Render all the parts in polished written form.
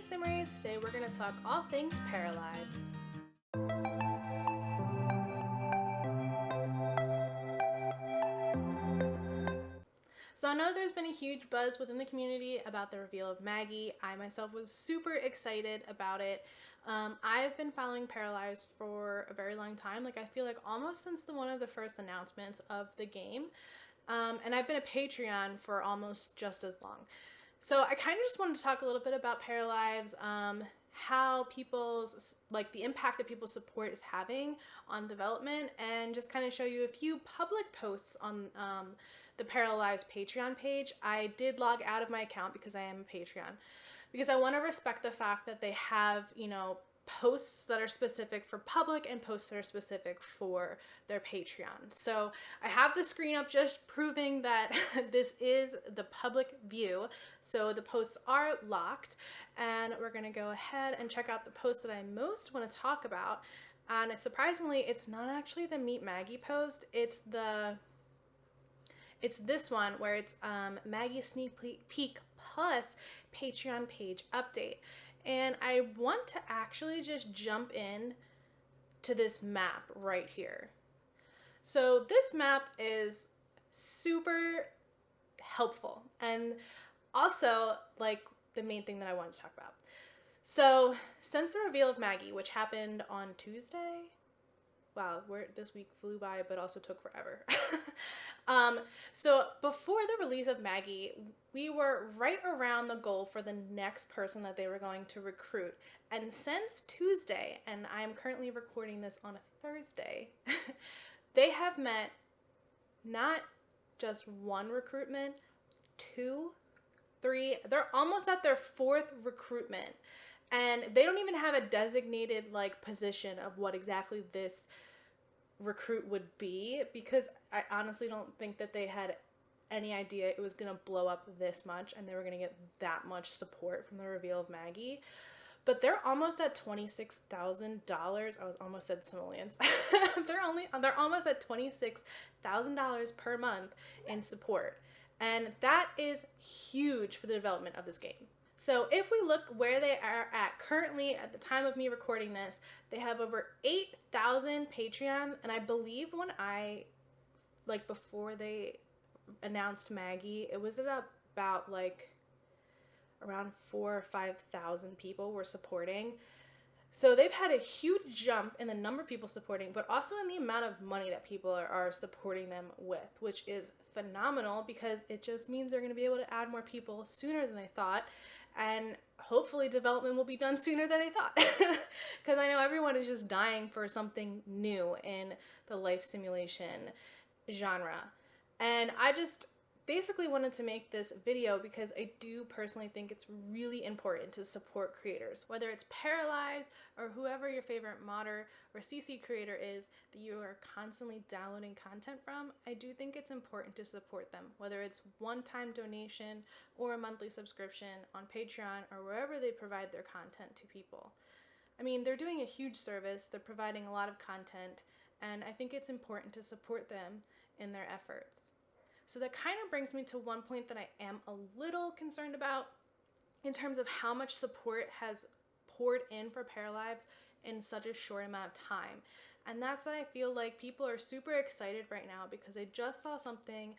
Simrays. Today we're going to talk all things Paralives. So I know there's been a huge buzz within the community about the reveal of Maggie. I myself was super excited about it. I've been following Paralives for a very long time. I feel like almost since one of the first announcements of the game. And I've been a Patreon for almost just as long. So I kind of just wanted to talk a little bit about Paralives, how people's, the impact that people's support is having on development, and just kind of show you a few public posts on the Paralives Patreon page. I did log out of my account because I am a Patreon, because I want to respect the fact that they have, posts that are specific for public and posts that are specific for their Patreon. So I have the screen up just proving that this is the public view. So the posts are locked, and we're going to go ahead and check out the post that I most want to talk about. And surprisingly, it's not actually the Meet Maggie post. It's this one where it's Maggie sneak peek plus Patreon page update. And I want to actually just jump in to this map right here. So this map is super helpful, and also the main thing that I wanted to talk about. So since the reveal of Maggie, which happened on Tuesday, wow, this week flew by, but also took forever. So before the release of Maggie, we were right around the goal for the next person that they were going to recruit. And since Tuesday, and I'm currently recording this on a Thursday, they have met not just one recruitment, two, three, they're almost at their fourth recruitment. And they don't even have a designated position of what exactly this recruit would be, because I honestly don't think that they had any idea it was going to blow up this much and they were going to get that much support from the reveal of Maggie. But they're almost at $26,000. I almost said simoleons. they're almost at $26,000 per month in support. And that is huge for the development of this game. So if we look where they are at currently at the time of me recording this, they have over 8,000 Patreon. And I believe when before they announced Maggie, it was at about around 4,000 or 5,000 people were supporting. So they've had a huge jump in the number of people supporting, but also in the amount of money that people are supporting them with, which is phenomenal, because it just means they're going to be able to add more people sooner than they thought, and hopefully development will be done sooner than they thought, because I know everyone is just dying for something new in the life simulation genre. And I just basically wanted to make this video because I do personally think it's really important to support creators, whether it's Paralives or whoever your favorite modder or CC creator is that you are constantly downloading content from. I do think it's important to support them, whether it's one-time donation or a monthly subscription on Patreon or wherever they provide their content to people. I mean, they're doing a huge service, they're providing a lot of content, and I think it's important to support them in their efforts. So that kind of brings me to one point that I am a little concerned about in terms of how much support has poured in for Paralives in such a short amount of time. And that's that I feel like people are super excited right now because they just saw something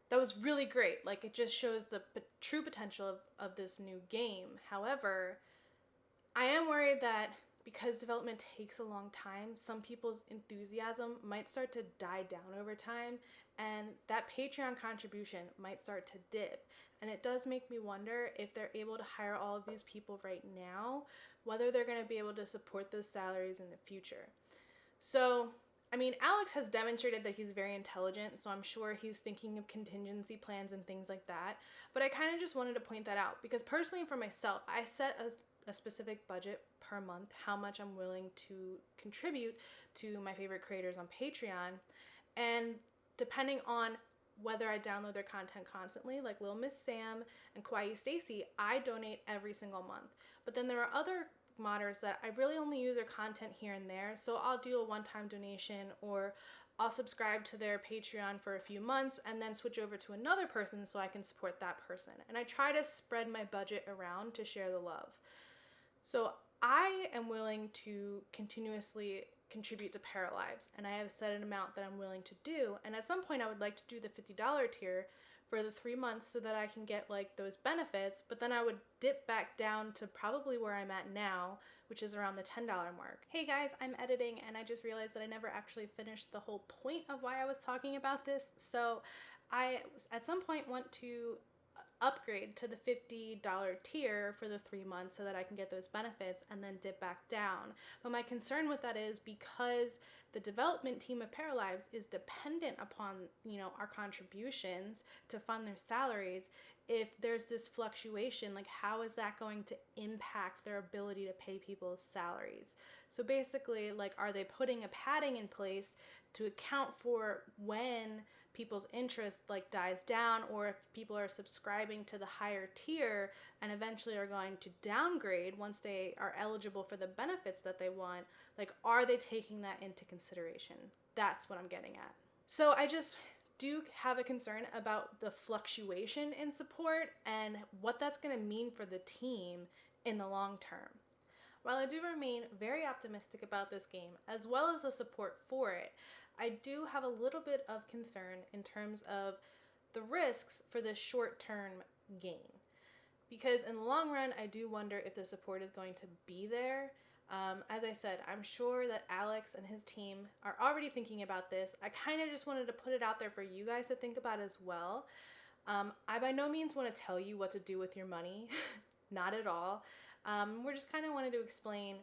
that was really great. It just shows the true potential of this new game. However, I am worried that because development takes a long time, some people's enthusiasm might start to die down over time, and that Patreon contribution might start to dip. And it does make me wonder if they're able to hire all of these people right now, whether they're going to be able to support those salaries in the future. So, I mean, Alex has demonstrated that he's very intelligent, so I'm sure he's thinking of contingency plans and things like that. But I kind of just wanted to point that out because personally for myself, I set a specific budget per month, how much I'm willing to contribute to my favorite creators on Patreon. And depending on whether I download their content constantly, like Lil Miss Sam and Kawaii Stacy, I donate every single month. But then there are other modders that I really only use their content here and there, so I'll do a one-time donation or I'll subscribe to their Patreon for a few months and then switch over to another person so I can support that person. And I try to spread my budget around to share the love. So I am willing to continuously contribute to Paralives, and I have set an amount that I'm willing to do. And at some point I would like to do the $50 tier for the 3 months so that I can get like those benefits, but then I would dip back down to probably where I'm at now, which is around the $10 mark. Hey guys, I'm editing and I just realized that I never actually finished the whole point of why I was talking about this. So I at some point want to upgrade to the $50 tier for the 3 months so that I can get those benefits and then dip back down. But my concern with that is because the development team of Paralives is dependent upon, our contributions to fund their salaries. If there's this fluctuation, like how is that going to impact their ability to pay people's salaries? So basically, like, are they putting a padding in place to account for when people's interest like dies down, or if people are subscribing to the higher tier and eventually are going to downgrade once they are eligible for the benefits that they want, like, are they taking that into consideration? That's what I'm getting at. So I just do have a concern about the fluctuation in support and what that's going to mean for the team in the long term. While I do remain very optimistic about this game, as well as the support for it, I do have a little bit of concern in terms of the risks for this short-term gain. Because in the long run, I do wonder if the support is going to be there. As I said, I'm sure that Alex and his team are already thinking about this. I kind of just wanted to put it out there for you guys to think about as well. I by no means want to tell you what to do with your money. Not at all. We're just kind of wanted to explain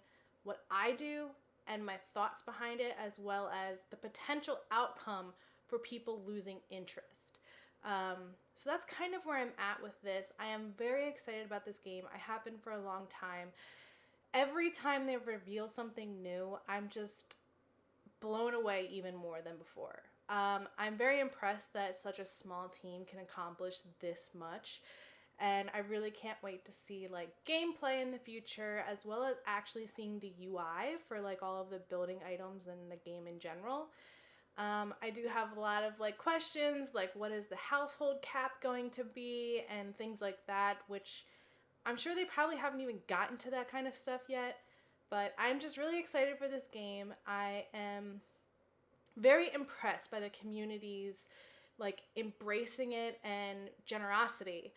what I do and my thoughts behind it, as well as the potential outcome for people losing interest. So that's kind of where I'm at with this. I am very excited about this game. I have been for a long time. Every time they reveal something new, I'm just blown away even more than before. I'm very impressed that such a small team can accomplish this much. And I really can't wait to see like gameplay in the future, as well as actually seeing the UI for like all of the building items and the game in general. I do have a lot of like questions, like what is the household cap going to be and things like that, which I'm sure they probably haven't even gotten to that kind of stuff yet. But I'm just really excited for this game. I am very impressed by the community's like embracing it and generosity.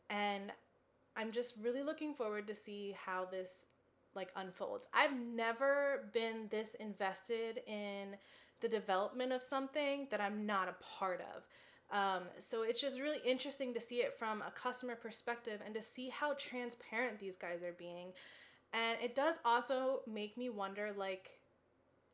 And I'm just really looking forward to see how this like unfolds. I've never been this invested in the development of something that I'm not a part of. So it's just really interesting to see it from a customer perspective and to see how transparent these guys are being. And it does also make me wonder, like,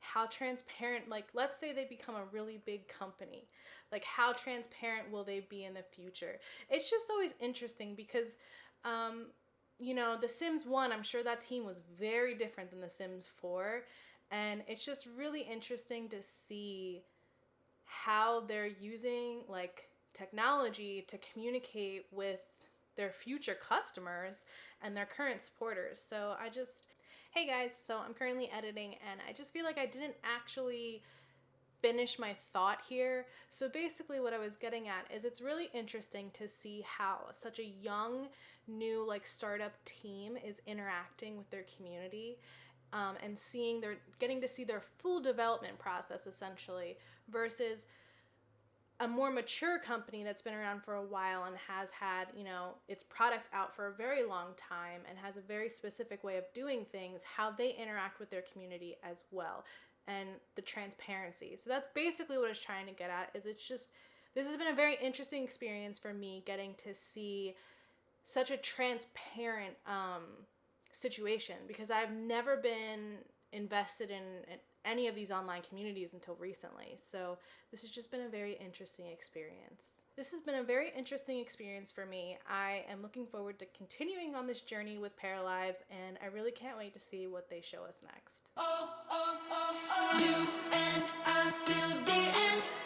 how transparent, like, let's say they become a really big company, like how transparent will they be in the future? It's just always interesting because The Sims 1, I'm sure that team was very different than The Sims 4, and it's just really interesting to see how they're using like technology to communicate with their future customers and their current supporters. So hey guys, so I'm currently editing and I just feel like I didn't actually finish my thought here. So basically what I was getting at is it's really interesting to see how such a young, new like startup team is interacting with their community, and getting to see their full development process essentially, versus a more mature company that's been around for a while and has had, its product out for a very long time and has a very specific way of doing things, how they interact with their community as well, and the transparency. So that's basically what I was trying to get at, is this has been a very interesting experience for me, getting to see such a transparent situation, because I've never been invested in any of these online communities until recently. So this has just been a very interesting experience. This has been a very interesting experience for me. I am looking forward to continuing on this journey with Paralives, and I really can't wait to see what they show us next. You and I till the end.